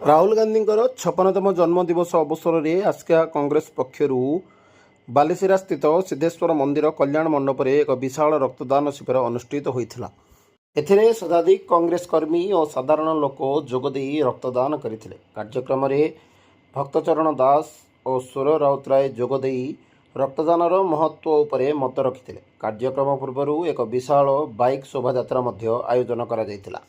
राहुल गांधी 56तम जन्मदिवस अवसर में आस्का कांग्रेस पक्षर बालेसिरा स्थित सिद्धेश्वर मंदिर कल्याण मंडप में एक विशाल रक्तदान शिविर अनुष्ठित होता। एथिरे शताधिक कांग्रेस कर्मी और साधारण लोक जोगदे रक्तदान करते। कार्यक्रम में भक्तचरण दास और सुर राउतराय जोगदे रक्तदानर महत्व उपरे मत रखिते। कार्यक्रम पूर्व एक विशाल बाइक शोभायात्रा आयोजन करा जायतिला।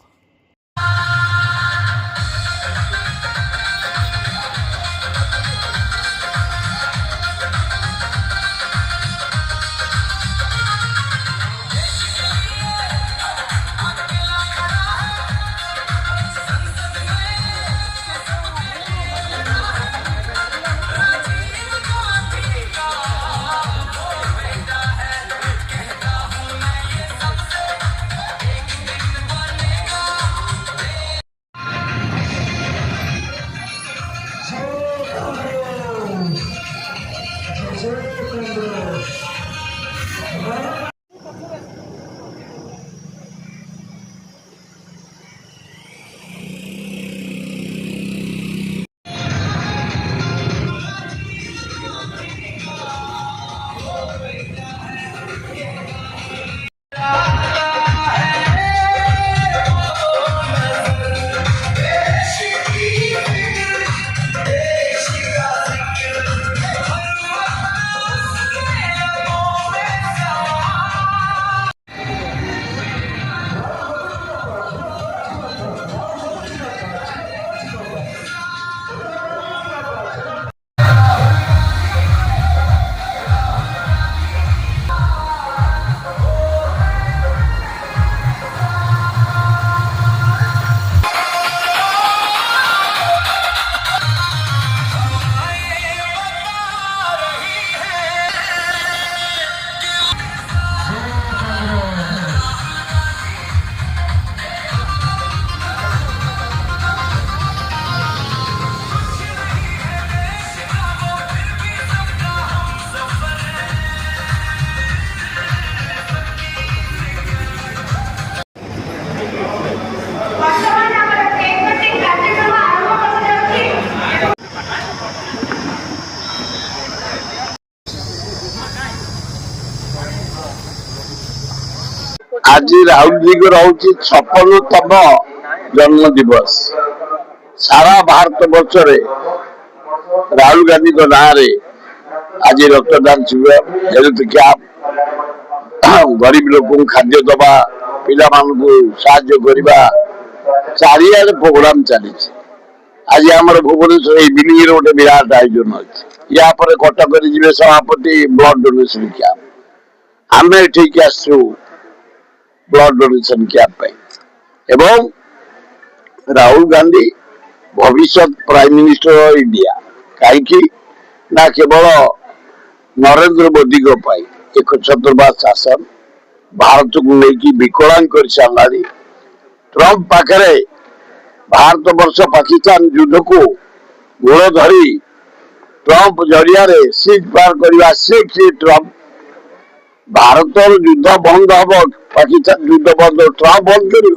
आज राहुल जी को रोचे 56तम जन्म दिवस। सारा भारत वर्ष रे राहुल गांधी को ना रे आज रक्तदान शिविर हेल्थ कैंप गरीब लोक खाद्य दबा पिला साहाय्य करवा चारियाडे प्रोग्राम चली। आज आम भुवनेश्वर इवनिंग गोटे विराट आयोजन अच्छे। या कटक जी सभापति ब्लड डोनेशन कैंप आम ठीक आसु ब्लड डोनेशन कैंप एवं राहुल गांधी भविष्य प्राइम मिनिस्टर ऑफ इंडिया कहीं ना केवल नरेंद्र मोदी एक छत्रवाद शासन भारत को लेकिन विकलांग कर सारा। ट्रंप पाखे भारत वर्ष पाकिस्तान युद्ध को गोड़ धरी ट्रंप जरिया सीज पार करने से किए ट्रंप भारत युद्ध बंद हम पाकिस्तान युद्ध बंद ट्रंप बंद कर